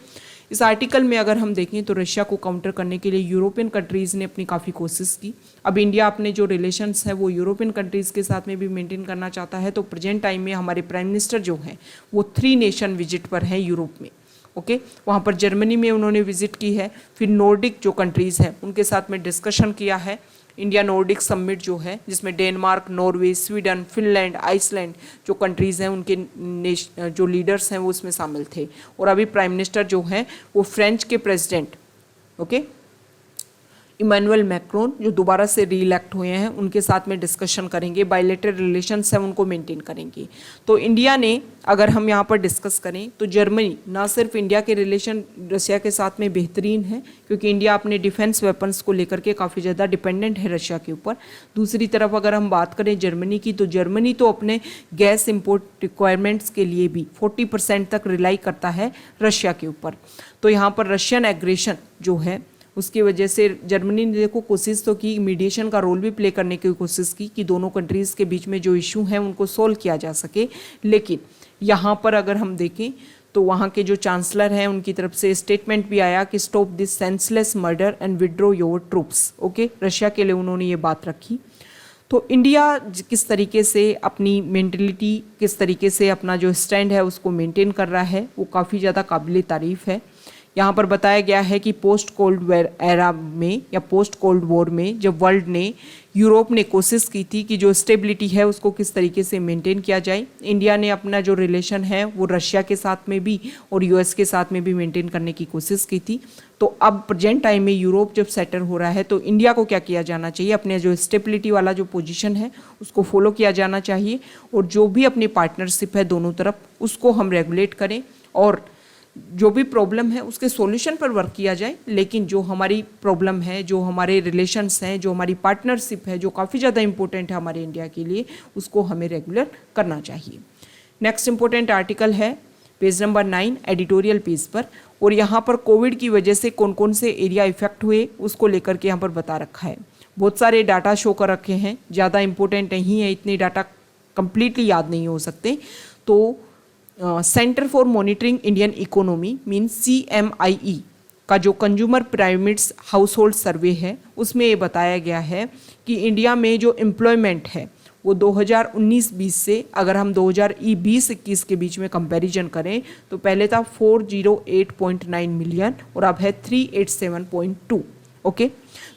इस आर्टिकल में अगर हम देखें तो रशिया को काउंटर करने के लिए यूरोपियन कंट्रीज़ ने अपनी काफ़ी कोशिश की। अब इंडिया अपने जो रिलेशंस है वो यूरोपियन कंट्रीज़ के साथ में भी मेंटेन करना चाहता है। तो प्रेजेंट टाइम में हमारे प्राइम मिनिस्टर जो हैं वो 3 नेशन विजिट पर हैं यूरोप में। ओके, वहाँ पर जर्मनी में उन्होंने विजिट की है, फिर नॉर्डिक जो कंट्रीज़ हैं उनके साथ में डिस्कशन किया है। इंडिया नॉर्डिक समिट जो है जिसमें Denmark, Norway, Sweden, Finland, Iceland जो कंट्रीज़ हैं उनके जो लीडर्स हैं वो उसमें शामिल थे। और अभी प्राइम मिनिस्टर जो हैं वो फ्रेंच के प्रेसिडेंट इमैनुअल मैक्रोन जो दोबारा से री इलेक्ट हुए हैं उनके साथ में डिस्कशन करेंगे, बायलैटरल रिलेशंस हैं उनको मेंटेन करेंगे। तो इंडिया ने अगर हम यहाँ पर डिस्कस करें तो जर्मनी ना सिर्फ इंडिया के रिलेशन रशिया के साथ में बेहतरीन है क्योंकि इंडिया अपने डिफेंस वेपन्स को लेकर के काफ़ी ज़्यादा डिपेंडेंट है रशिया के ऊपर। दूसरी तरफ अगर हम बात करें जर्मनी की तो जर्मनी तो अपने गैस इम्पोर्ट रिक्वायरमेंट्स के लिए भी 40% तक रिलाई करता है रशिया के ऊपर। तो यहाँ पर रशियन एग्रेशन जो है उसकी वजह से जर्मनी ने देखो कोशिश तो की, मीडिएशन का रोल भी प्ले करने की कोशिश की कि दोनों कंट्रीज़ के बीच में जो इशू हैं उनको सोल्व किया जा सके। लेकिन यहाँ पर अगर हम देखें तो वहाँ के जो चांसलर हैं उनकी तरफ से स्टेटमेंट भी आया कि stop this senseless murder and withdraw your troops. Okay, Russia के लिए उन्होंने ये बात रखी। तो इंडिया किस तरीके से अपनी मेंटलिटी, किस तरीके से अपना जो स्टैंड है उसको मेंटेन कर रहा है वो काफ़ी ज़्यादा काबिल तारीफ़ है। यहाँ पर बताया गया है कि पोस्ट कोल्ड वॉर एरा में या पोस्ट कोल्ड वॉर में जब वर्ल्ड ने, यूरोप ने कोशिश की थी कि जो स्टेबिलिटी है उसको किस तरीके से मेंटेन किया जाए, इंडिया ने अपना जो रिलेशन है वो रशिया के साथ में भी और यूएस के साथ में भी मेंटेन करने की कोशिश की थी। तो अब प्रेजेंट टाइम में यूरोप जब सेटल हो रहा है तो इंडिया को क्या किया जाना चाहिए, अपने जो स्टेबिलिटी वाला जो पोजीशन है उसको फॉलो किया जाना चाहिए और जो भी अपनी पार्टनरशिप है दोनों तरफ उसको हम रेगुलेट करें और जो भी प्रॉब्लम है उसके सॉल्यूशन पर वर्क किया जाए। लेकिन जो हमारी प्रॉब्लम है, जो हमारे रिलेशंस हैं, जो हमारी पार्टनरशिप है जो काफ़ी ज़्यादा इंपॉर्टेंट है हमारे इंडिया के लिए, उसको हमें रेगुलर करना चाहिए। नेक्स्ट इंपॉर्टेंट आर्टिकल है पेज नंबर 9 एडिटोरियल पेज पर, और यहाँ पर कोविड की वजह से कौन कौन से एरिया इफेक्ट हुए उसको लेकर के यहाँ पर बता रखा है। बहुत सारे डाटा शो कर रखे हैं, ज़्यादा इंपॉर्टेंट नहीं है, इतने डाटा कंप्लीटली याद नहीं हो सकते। तो centre for monitoring Indian economy means CMIE का जो कंज्यूमर पिरामिड्स हाउस होल्ड सर्वे है उसमें ये बताया गया है कि इंडिया में जो एम्प्लॉयमेंट है वो 2019-20 से अगर हम 2020-21 के बीच में कंपैरिजन करें तो पहले था 408.9 मिलियन और अब है 387.2। ओके,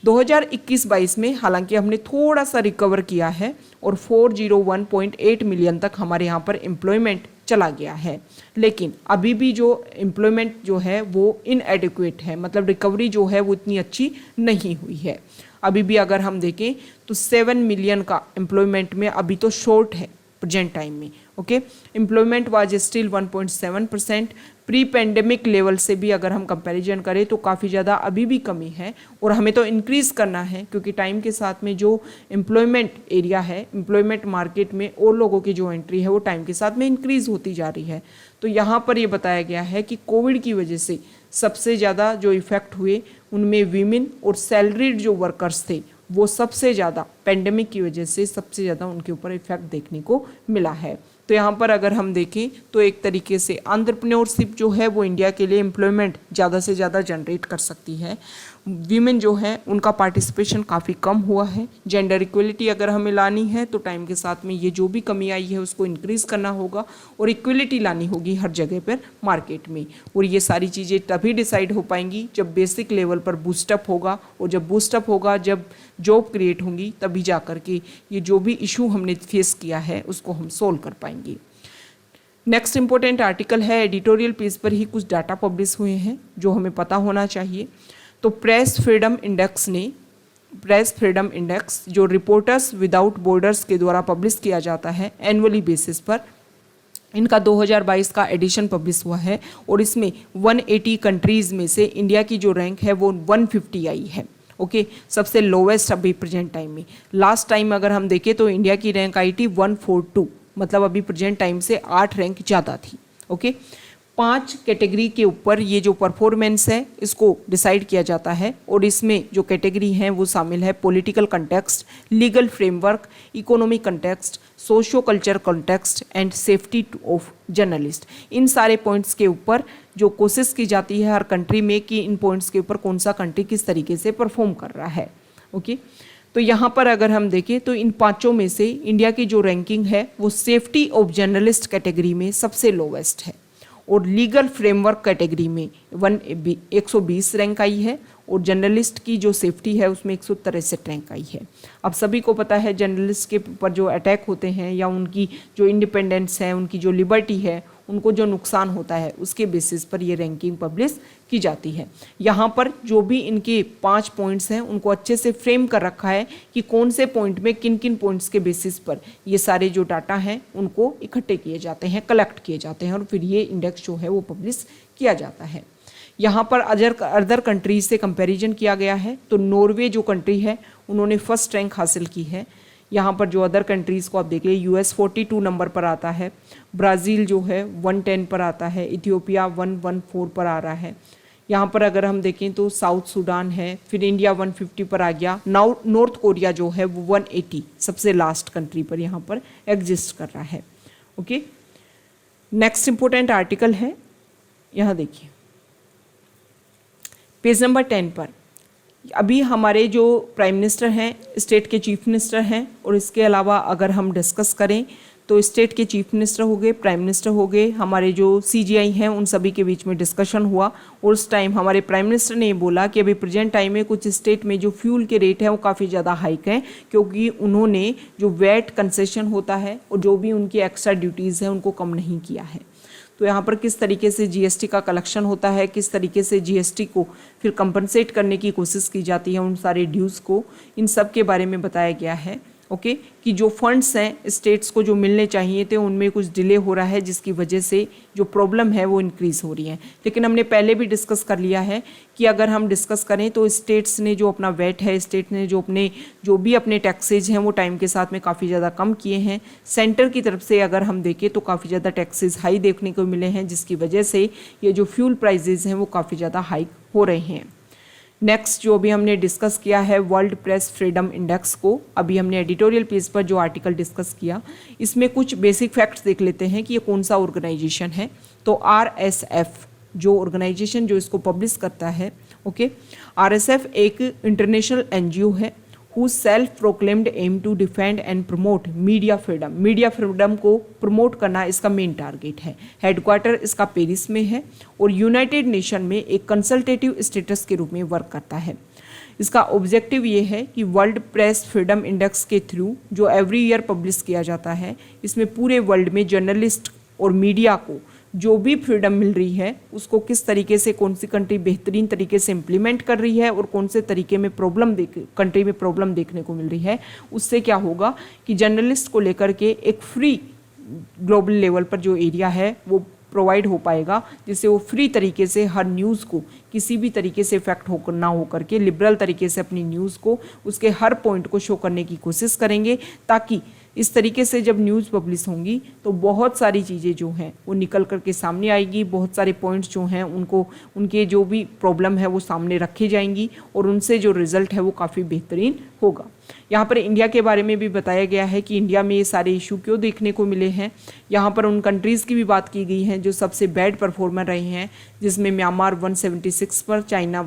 2021-22 में हालांकि हमने थोड़ा सा रिकवर किया है और 401.8 मिलियन तक हमारे यहाँ पर एम्प्लॉयमेंट चला गया है। लेकिन अभी भी जो एम्प्लॉयमेंट जो है वो इनएडिक्वेट है, मतलब रिकवरी जो है वो इतनी अच्छी नहीं हुई है। अभी भी अगर हम देखें तो 7 मिलियन का एम्प्लॉयमेंट में अभी तो शॉर्ट है प्रेजेंट टाइम में। Okay, employment was still 1.7%, pre pandemic level से भी अगर हम कंपैरिजन करें तो काफ़ी ज़्यादा अभी भी कमी है और हमें तो इंक्रीज़ करना है क्योंकि टाइम के साथ में जो एम्प्लॉयमेंट एरिया है, एम्प्लॉयमेंट मार्केट में और लोगों की जो एंट्री है वो टाइम के साथ में इंक्रीज़ होती जा रही है। तो यहाँ पर ये बताया गया है कि कोविड की वजह से सबसे ज़्यादा जो इफ़ेक्ट हुए उनमें वीमेन और सैलरीड जो वर्कर्स थे वो सबसे ज़्यादा पेंडेमिक की वजह से सबसे ज़्यादा उनके ऊपर इफेक्ट देखने को मिला है। तो यहाँ पर अगर हम देखें तो एक तरीके से एंटरप्रेन्योरशिप जो है वो इंडिया के लिए एम्प्लॉयमेंट ज़्यादा से ज़्यादा जनरेट कर सकती है। वीमेन जो है उनका पार्टिसिपेशन काफ़ी कम हुआ है। जेंडर इक्वलिटी अगर हमें लानी है तो टाइम के साथ में ये जो भी कमी आई है उसको इंक्रीज़ करना होगा और इक्वलिटी लानी होगी हर जगह पर मार्केट में। और ये सारी चीज़ें तभी डिसाइड हो पाएंगी जब बेसिक लेवल पर बूस्टअप होगा, और जब बूस्टअप होगा, जब जॉब क्रिएट होंगी, तभी जा कर के ये जो भी इशू हमने फेस किया है उसको हम सोल्व कर पाएंगे। नेक्स्ट इंपॉर्टेंट आर्टिकल है, एडिटोरियल पेज पर ही कुछ डाटा पब्लिश हुए हैं जो हमें पता होना चाहिए। तो प्रेस फ्रीडम इंडेक्स जो रिपोर्टर्स विदाउट बॉर्डर्स के द्वारा पब्लिश किया जाता है एनुअली बेसिस पर, इनका 2022 का एडिशन पब्लिश हुआ है और इसमें 180 कंट्रीज़ में से इंडिया की जो रैंक है वो 150 आई है। ओके, सबसे लोवेस्ट अभी प्रेजेंट टाइम में। लास्ट टाइम अगर हम देखें तो इंडिया की रैंक आई थी 142, मतलब अभी प्रेजेंट टाइम से 8 रैंक ज़्यादा थी। ओके, 5 कैटेगरी के ऊपर ये जो परफॉर्मेंस है इसको डिसाइड किया जाता है और इसमें जो कैटेगरी हैं वो शामिल है political context, legal framework, economic context, socio culture context and safety of journalist. इन सारे पॉइंट्स के ऊपर जो कोशिश की जाती है हर कंट्री में कि इन पॉइंट्स के ऊपर कौन सा कंट्री किस तरीके से परफॉर्म कर रहा है। ओके, तो यहाँ पर अगर हम देखें तो इन 5 में से इंडिया की जो रैंकिंग है वो सेफ्टी ऑफ जर्नलिस्ट कैटेगरी में सबसे लोवेस्ट है और लीगल फ्रेमवर्क कैटेगरी में 120 रैंक आई है और जर्नलिस्ट की जो सेफ्टी है उसमें 163 रैंक आई है। अब सभी को पता है जर्नलिस्ट के ऊपर जो अटैक होते हैं या उनकी जो इंडिपेंडेंस है, उनकी जो लिबर्टी है, उनको जो नुकसान होता है उसके बेसिस पर ये रैंकिंग पब्लिश की जाती है। यहाँ पर जो भी इनके 5 पॉइंट्स हैं उनको अच्छे से फ्रेम कर रखा है कि कौन से पॉइंट में किन किन पॉइंट्स के बेसिस पर ये सारे जो डाटा हैं उनको इकट्ठे किए जाते हैं, कलेक्ट किए जाते हैं और फिर ये इंडेक्स जो है वो पब्लिश किया जाता है। यहाँ पर अदर कंट्रीज से कंपैरिजन किया गया है तो नॉर्वे जो कंट्री है उन्होंने फर्स्ट रैंक हासिल की है। यहाँ पर जो अदर कंट्रीज़ को आप देखिए, यूएस 42 नंबर पर आता है, ब्राज़ील जो है 110 पर आता है, इथियोपिया 114 पर आ रहा है। यहाँ पर अगर हम देखें तो साउथ सूडान है, फिर इंडिया 150 पर आ गया। नॉर्थ कोरिया जो है वो 180 सबसे लास्ट कंट्री पर यहाँ पर एग्जिस्ट कर रहा है। ओके, नेक्स्ट इंपॉर्टेंट आर्टिकल है, यहाँ देखिए पेज नंबर 10 पर। अभी हमारे जो प्राइम मिनिस्टर हैं, स्टेट के चीफ मिनिस्टर हैं और इसके अलावा अगर हम डिस्कस करें तो स्टेट के चीफ मिनिस्टर हो गए, प्राइम मिनिस्टर हो गए, हमारे जो सीजीआई हैं उन सभी के बीच में डिस्कशन हुआ और उस टाइम हमारे प्राइम मिनिस्टर ने ये बोला कि अभी प्रेजेंट टाइम में कुछ स्टेट में जो फ्यूल के रेट हैं वो काफ़ी ज़्यादा हाइक हैं क्योंकि उन्होंने जो वैट कंसेशन होता है और जो भी उनकी एक्स्ट्रा ड्यूटीज़ हैं उनको कम नहीं किया है। तो यहाँ पर किस तरीके से जीएसटी का कलेक्शन होता है, किस तरीके से जीएसटी को फिर कंपनसेट करने की कोशिश की जाती है उन सारे ड्यूज़ को, इन सब के बारे में बताया गया है। ओके, कि जो फंड्स हैं स्टेट्स को जो मिलने चाहिए थे उनमें कुछ डिले हो रहा है जिसकी वजह से जो प्रॉब्लम है वो इंक्रीज़ हो रही है। लेकिन हमने पहले भी डिस्कस कर लिया है कि अगर हम डिस्कस करें तो स्टेट्स ने जो अपना वैट है, स्टेट ने जो भी अपने टैक्सेज हैं वो टाइम के साथ में काफ़ी ज़्यादा कम किए हैं। सेंटर की तरफ से अगर हम देखें तो काफ़ी ज़्यादा टैक्सेज हाई देखने को मिले हैं जिसकी वजह से ये जो फ्यूल प्राइजेज हैं वो काफ़ी ज़्यादा हाई हो रहे हैं। नेक्स्ट जो भी हमने डिस्कस किया है वर्ल्ड प्रेस फ्रीडम इंडेक्स को, अभी हमने एडिटोरियल पेज पर जो आर्टिकल डिस्कस किया इसमें कुछ बेसिक फैक्ट्स देख लेते हैं कि ये कौन सा ऑर्गेनाइजेशन है। तो आरएसएफ जो ऑर्गेनाइजेशन जो इसको पब्लिश करता है, ओके, आरएसएफ एक इंटरनेशनल एनजीओ है whose self-proclaimed aim to defend and promote media freedom को प्रमोट करना इसका मेन टारगेट है। हेडक्वार्टर इसका पेरिस में है और यूनाइटेड नेशन में एक कंसल्टेटिव स्टेटस के रूप में वर्क करता है। इसका ऑब्जेक्टिव ये है कि वर्ल्ड प्रेस फ्रीडम इंडेक्स के थ्रू जो एवरी ईयर पब्लिश किया जाता है इसमें पूरे वर्ल्ड में जर्नलिस्ट और मीडिया को जो भी फ्रीडम मिल रही है उसको किस तरीके से कौन सी कंट्री बेहतरीन तरीके से इम्प्लीमेंट कर रही है और कौन से तरीके में कंट्री में प्रॉब्लम देखने को मिल रही है, उससे क्या होगा कि जर्नलिस्ट को लेकर के एक फ्री ग्लोबल लेवल पर जो एरिया है वो प्रोवाइड हो पाएगा जिससे वो फ्री तरीके से हर न्यूज़ को किसी भी तरीके से इफेक्ट ना हो करके लिबरल तरीके से अपनी न्यूज़ को उसके हर पॉइंट को शो करने की कोशिश करेंगे ताकि इस तरीके से जब न्यूज़ पब्लिश होंगी तो बहुत सारी चीज़ें जो हैं वो निकल कर के सामने आएगी, बहुत सारे पॉइंट्स जो हैं उनको उनके जो भी प्रॉब्लम है वो सामने रखी जाएंगी और उनसे जो रिजल्ट है वो काफ़ी बेहतरीन होगा। यहाँ पर इंडिया के बारे में भी बताया गया है कि इंडिया में ये सारे इशू क्यों देखने को मिले हैं। यहाँ पर उन कंट्रीज़ की भी बात की गई है जो सबसे बैड परफॉर्मर रहे हैं, जिसमें म्यांमार 176 पर, चाइना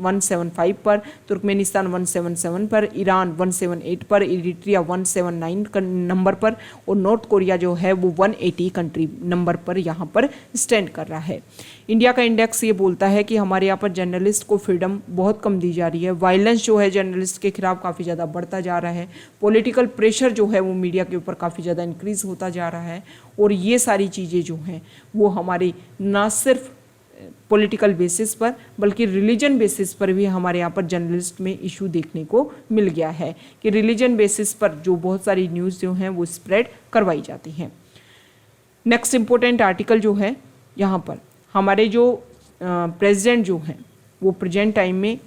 175 पर, तुर्कमेनिस्तान 177 पर, ईरान 178 पर, इरिट्रिया 179 नंबर पर और नॉर्थ कोरिया जो है वो 180 कंट्री नंबर पर यहाँ पर स्टैंड कर रहा है। इंडिया का इंडेक्स ये बोलता है कि हमारे यहाँ पर जर्नलिस्ट को फ्रीडम बहुत कम दी जा रही है, वायलेंस जो है जर्नलिस्ट के खिलाफ काफ़ी ज़्यादा बढ़ता जा रहा है, पॉलिटिकल प्रेशर जो है वो मीडिया के ऊपर काफ़ी ज़्यादा इंक्रीज़ होता जा रहा है और ये सारी चीज़ें जो हैं वो हमारी ना सिर्फ पॉलिटिकल बेसिस पर बल्कि रिलीजन बेसिस पर भी हमारे यहाँ पर जर्नलिस्ट में इशू देखने को मिल गया है कि रिलीजन बेसिस पर जो बहुत सारी न्यूज़ जो हैं वो स्प्रेड करवाई जाती हैं। नेक्स्ट इम्पोर्टेंट आर्टिकल जो है यहाँ पर हमारे जो प्रेसिडेंट जो हैं वो प्रेजेंट टाइम में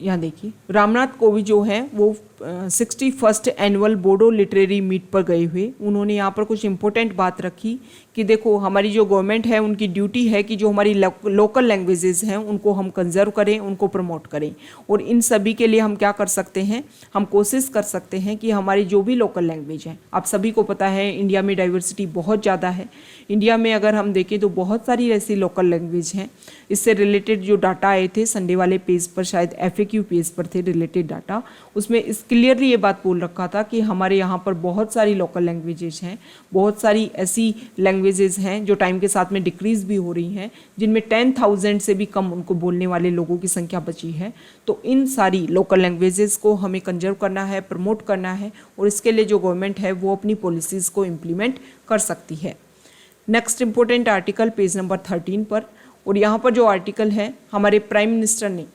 यहाँ देखिए रामनाथ कोविंद जो हैं वो 61st annual Bodo literary meet पर गए हुए उन्होंने यहाँ पर कुछ इम्पोर्टेंट बात रखी कि देखो हमारी जो गवर्नमेंट है उनकी ड्यूटी है कि जो हमारी लोकल लैंग्वेजेस हैं उनको हम कंजर्व करें, उनको प्रमोट करें और इन सभी के लिए हम क्या कर सकते हैं, हम कोशिश कर सकते हैं कि हमारी जो भी लोकल लैंग्वेज हैं, आप सभी को पता है इंडिया में डाइवर्सिटी बहुत ज़्यादा है। इंडिया में अगर हम देखें तो बहुत सारी ऐसी लोकल लैंग्वेज हैं। इससे रिलेटेड जो डाटा आए थे संडे वाले पेज पर, शायद FAQ पेज पर थे रिलेटेड डाटा, उसमें इस क्लियरली ये बात बोल रखा था कि हमारे यहाँ पर बहुत सारी लोकल लैंग्वेजेस हैं, बहुत सारी ऐसी लैंग्वेजेस हैं जो टाइम के साथ में डिक्रीज़ भी हो रही हैं, जिनमें 10,000 से भी कम उनको बोलने वाले लोगों की संख्या बची है। तो इन सारी लोकल लैंग्वेजेस को हमें कंजर्व करना है, प्रमोट करना है और इसके लिए जो गवर्नमेंट है वो अपनी पॉलिसीज़ को इम्प्लीमेंट कर सकती है। Next important article page number 13 पर, और यहाँ पर जो आर्टिकल है हमारे प्राइम मिनिस्टर ने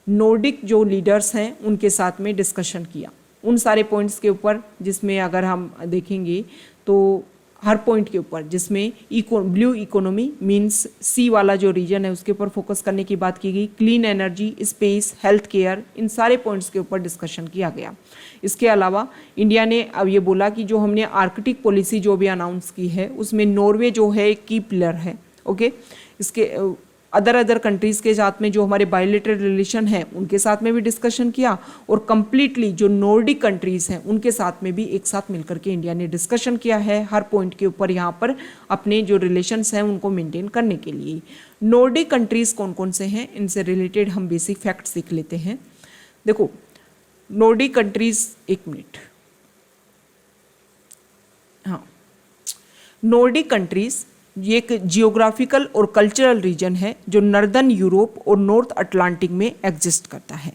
नॉर्डिक जो लीडर्स हैं उनके साथ में डिस्कशन किया उन सारे पॉइंट्स के ऊपर, जिसमें अगर हम देखेंगे तो हर पॉइंट के ऊपर जिसमें ब्लू इकोनॉमी मींस सी वाला जो रीजन है उसके ऊपर फोकस करने की बात की गई, clean energy, space, health care, इन सारे पॉइंट्स के ऊपर डिस्कशन किया गया। इसके अलावा इंडिया ने अब ये बोला कि जो हमने आर्कटिक पॉलिसी जो भी अनाउंस की है उसमें नॉर्वे जो है एक की पिलर है। ओके, इसके अदर कंट्रीज़ के साथ में जो हमारे बायलैटरल रिलेशन है उनके साथ में भी डिस्कशन किया और कम्प्लीटली जो नॉर्डिक कंट्रीज़ हैं उनके साथ में भी एक साथ मिलकर के इंडिया ने डिस्कशन किया है हर पॉइंट के ऊपर यहाँ पर अपने जो रिलेशंस हैं उनको मेंटेन करने के लिए। नॉर्डिक कंट्रीज़ कौन कौन से हैं, इनसे रिलेटेड हम बेसिक फैक्ट सीख लेते हैं। देखो नॉर्डिक कंट्रीज़, एक मिनट, हाँ, नॉर्डिक कंट्रीज़ ये एक जियोग्राफिकल और कल्चरल रीजन है जो नॉर्दर्न यूरोप और नॉर्थ अटलांटिक में एग्जिस्ट करता है।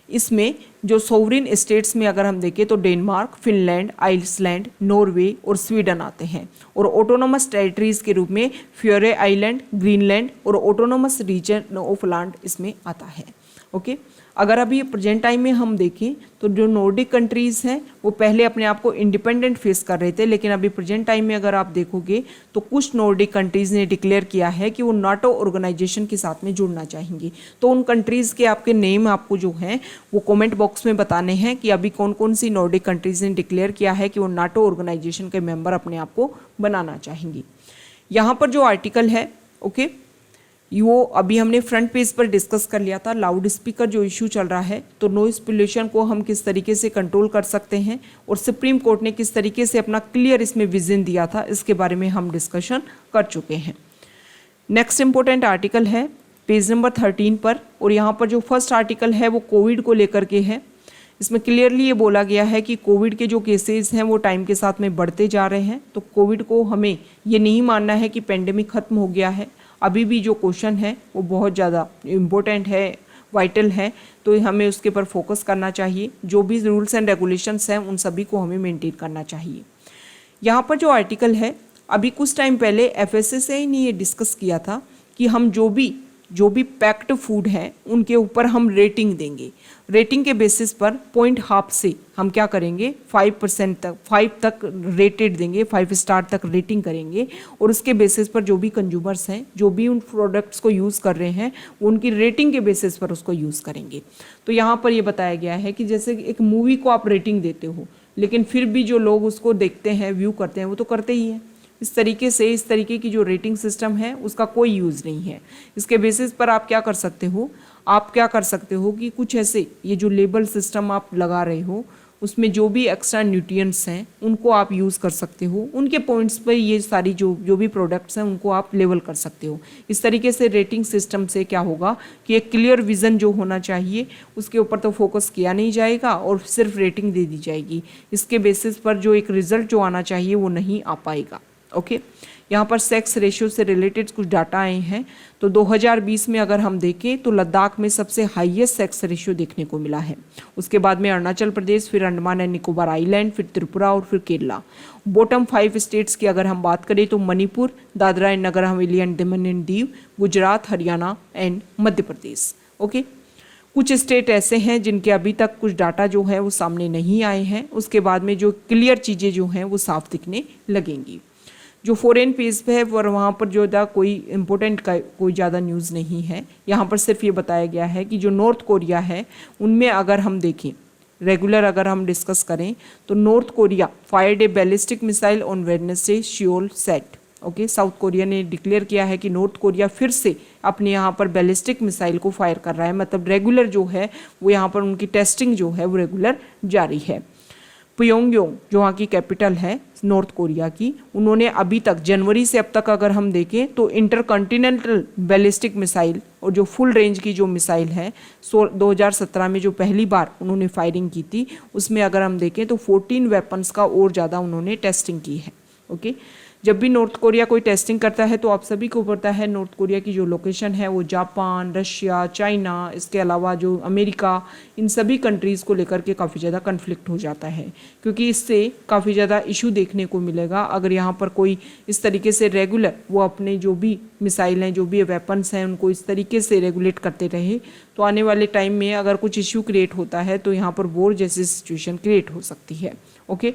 इसमें जो सोवरिन स्टेट्स में अगर हम देखें तो डेनमार्क, फिनलैंड, आइसलैंड, नॉर्वे और स्वीडन आते हैं और ऑटोनोमस टेरिटरीज के रूप में फ्योरे आइलैंड, ग्रीनलैंड और ऑटोनोमस रीजन ऑफ लैंड इसमें आता है। ओके, अगर अभी प्रेजेंट टाइम में हम देखें तो जो नॉर्डिक कंट्रीज़ हैं वो पहले अपने आप को इंडिपेंडेंट फेस कर रहे थे, लेकिन अभी प्रेजेंट टाइम में अगर आप देखोगे तो कुछ नॉर्डिक कंट्रीज़ ने डिक्लेयर किया है कि वो नाटो ऑर्गेनाइजेशन के साथ में जुड़ना चाहेंगी। तो उन कंट्रीज़ के आपके नेम आपको जो हैं वो कमेंट बॉक्स में बताने हैं कि अभी कौन कौन सी नॉर्डिक कंट्रीज़ ने डिक्लेयर किया है कि वो नाटो ऑर्गेनाइजेशन के मेंबर अपने आप को बनाना चाहेंगी। यहाँ पर जो आर्टिकल है, ओके, वो अभी हमने फ्रंट पेज पर डिस्कस कर लिया था। लाउड स्पीकर जो इशू चल रहा है तो नॉइस पोल्यूशन को हम किस तरीके से कंट्रोल कर सकते हैं और सुप्रीम कोर्ट ने किस तरीके से अपना क्लियर इसमें विजन दिया था, इसके बारे में हम डिस्कशन कर चुके हैं। नेक्स्ट इंपॉर्टेंट आर्टिकल है पेज नंबर 13 पर, और यहाँ पर जो फर्स्ट आर्टिकल है वो कोविड को लेकर के है। इसमें क्लियरली ये बोला गया है कि कोविड के जो केसेस हैं वो टाइम के साथ में बढ़ते जा रहे हैं। तो कोविड को हमें ये नहीं मानना है कि पेंडेमिक खत्म हो गया है, अभी भी जो क्वेश्चन है वो बहुत ज़्यादा इम्पोर्टेंट है, वाइटल है, तो हमें उसके ऊपर फोकस करना चाहिए। जो भी रूल्स एंड रेगुलेशंस हैं उन सभी को हमें मेंटेन करना चाहिए। यहाँ पर जो आर्टिकल है, अभी कुछ टाइम पहले FSSAI ने ये डिस्कस किया था कि हम जो भी जो भी पैक्ड फूड है उनके ऊपर हम रेटिंग देंगे। रेटिंग के बेसिस पर 0.5 से हम क्या करेंगे 5% तक 5 तक रेटेड देंगे, 5 स्टार तक रेटिंग करेंगे और उसके बेसिस पर जो भी कंज्यूमर्स हैं जो भी उन प्रोडक्ट्स को यूज़ कर रहे हैं उनकी रेटिंग के बेसिस पर उसको यूज़ करेंगे। तो यहाँ पर ये बताया गया है कि जैसे एक मूवी को आप रेटिंग देते हो लेकिन फिर भी जो लोग उसको देखते हैं व्यू करते हैं वो तो करते ही हैं। इस तरीके से इस तरीके की जो रेटिंग सिस्टम है उसका कोई यूज़ नहीं है। इसके बेसिस पर आप क्या कर सकते हो, आप क्या कर सकते हो कि कुछ ऐसे ये जो लेबल सिस्टम आप लगा रहे हो उसमें जो भी एक्स्ट्रा न्यूट्रिएंट्स हैं उनको आप यूज़ कर सकते हो, उनके पॉइंट्स पर ये सारी जो भी प्रोडक्ट्स हैं उनको आप लेबल कर सकते हो। इस तरीके से रेटिंग सिस्टम से क्या होगा कि एक क्लियर विज़न जो होना चाहिए उसके ऊपर तो फोकस किया नहीं जाएगा और सिर्फ रेटिंग दे दी जाएगी। इसके बेसिस पर जो एक रिजल्ट जो आना चाहिए वो नहीं आ पाएगा। ओके, यहाँ पर सेक्स रेशियो से रिलेटेड कुछ डाटा आए हैं। तो 2020 में अगर हम देखें तो लद्दाख में सबसे हाईएस्ट सेक्स रेशियो देखने को मिला है। उसके बाद में अरुणाचल प्रदेश, फिर अंडमान एंड निकोबार आइलैंड, फिर त्रिपुरा और फिर केरला। बॉटम 5 स्टेट्स की अगर हम बात करें तो Manipur, Dadra and Nagar Haveli and Daman and Diu, Gujarat, Haryana and Madhya Pradesh. Okay, कुछ स्टेट ऐसे हैं जिनके अभी तक कुछ डाटा जो है वो सामने नहीं आए हैं। उसके बाद में जो क्लियर चीज़ें जो हैं वो साफ दिखने लगेंगी। जो फॉरेन पेज पे है और वहाँ पर जो था कोई इम्पोर्टेंट का कोई ज़्यादा न्यूज़ नहीं है। यहाँ पर सिर्फ ये बताया गया है कि जो नॉर्थ कोरिया है उनमें अगर हम देखें रेगुलर अगर हम डिस्कस करें तो north Korea fired A ballistic missile on Wednesday, Seoul set. Okay, south Korea ने डिक्लेयर किया है कि नॉर्थ कोरिया फिर से अपने यहाँ पर बैलिस्टिक मिसाइल को फायर कर रहा है, मतलब रेगुलर जो है वो यहाँ पर उनकी टेस्टिंग जो है वो रेगुलर जारी है। प्योंगयांग जो वहाँ की कैपिटल है नॉर्थ कोरिया की, उन्होंने अभी तक जनवरी से अब तक अगर हम देखें तो इंटरकॉन्टिनेंटल बैलिस्टिक मिसाइल और जो फुल रेंज की जो मिसाइल है 2017 में जो पहली बार उन्होंने फायरिंग की थी उसमें अगर हम देखें तो 14 वेपन्स का और ज़्यादा उन्होंने टेस्टिंग की है। ओके, जब भी नॉर्थ कोरिया कोई टेस्टिंग करता है तो आप सभी को पता है नॉर्थ कोरिया की जो लोकेशन है वो जापान, रशिया, चाइना, इसके अलावा जो अमेरिका, इन सभी कंट्रीज़ को लेकर के काफ़ी ज़्यादा कन्फ्लिक्ट हो जाता है, क्योंकि इससे काफ़ी ज़्यादा इशू देखने को मिलेगा। अगर यहाँ पर कोई इस तरीके से रेगुलर वो अपने जो भी मिसाइल हैं जो भी वेपन्स हैं उनको इस तरीके से रेगुलेट करते रहे तो आने वाले टाइम में अगर कुछ इशू क्रिएट होता है तो यहाँ पर वॉर जैसी सिचुएशन क्रिएट हो सकती है। ओके,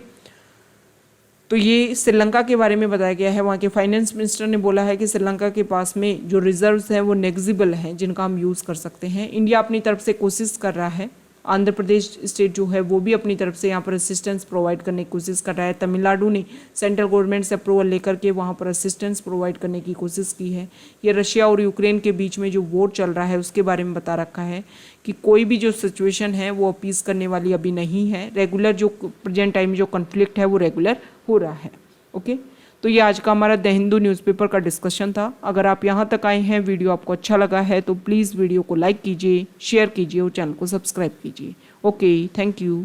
तो ये श्रीलंका के बारे में बताया गया है। वहाँ के फाइनेंस मिनिस्टर ने बोला है कि श्रीलंका के पास में जो रिजर्व्स हैं वो नेग्जिबल हैं जिनका हम यूज़ कर सकते हैं। इंडिया अपनी तरफ से कोशिश कर रहा है, आंध्र प्रदेश स्टेट जो है वो भी अपनी तरफ से यहाँ पर असिस्टेंस प्रोवाइड करने की कोशिश कर रहा है। तमिलनाडु ने सेंट्रल गवर्नमेंट से अप्रूवल लेकर के वहाँ पर असिस्टेंस प्रोवाइड करने की कोशिश की है। ये रशिया और यूक्रेन के बीच में जो वॉर चल रहा है उसके बारे में बता रखा है कि कोई भी जो सिचुएशन है वो अपीस करने वाली अभी नहीं है। रेगुलर जो प्रेजेंट टाइम में जो कन्फ्लिक्ट है वो रेगुलर हो रहा है। ओके, तो ये आज का हमारा द हिंदू न्यूज़पेपर का डिस्कशन था। अगर आप यहाँ तक आए हैं, वीडियो आपको अच्छा लगा है तो प्लीज़ वीडियो को लाइक कीजिए, शेयर कीजिए और चैनल को सब्सक्राइब कीजिए। Okay, thank you.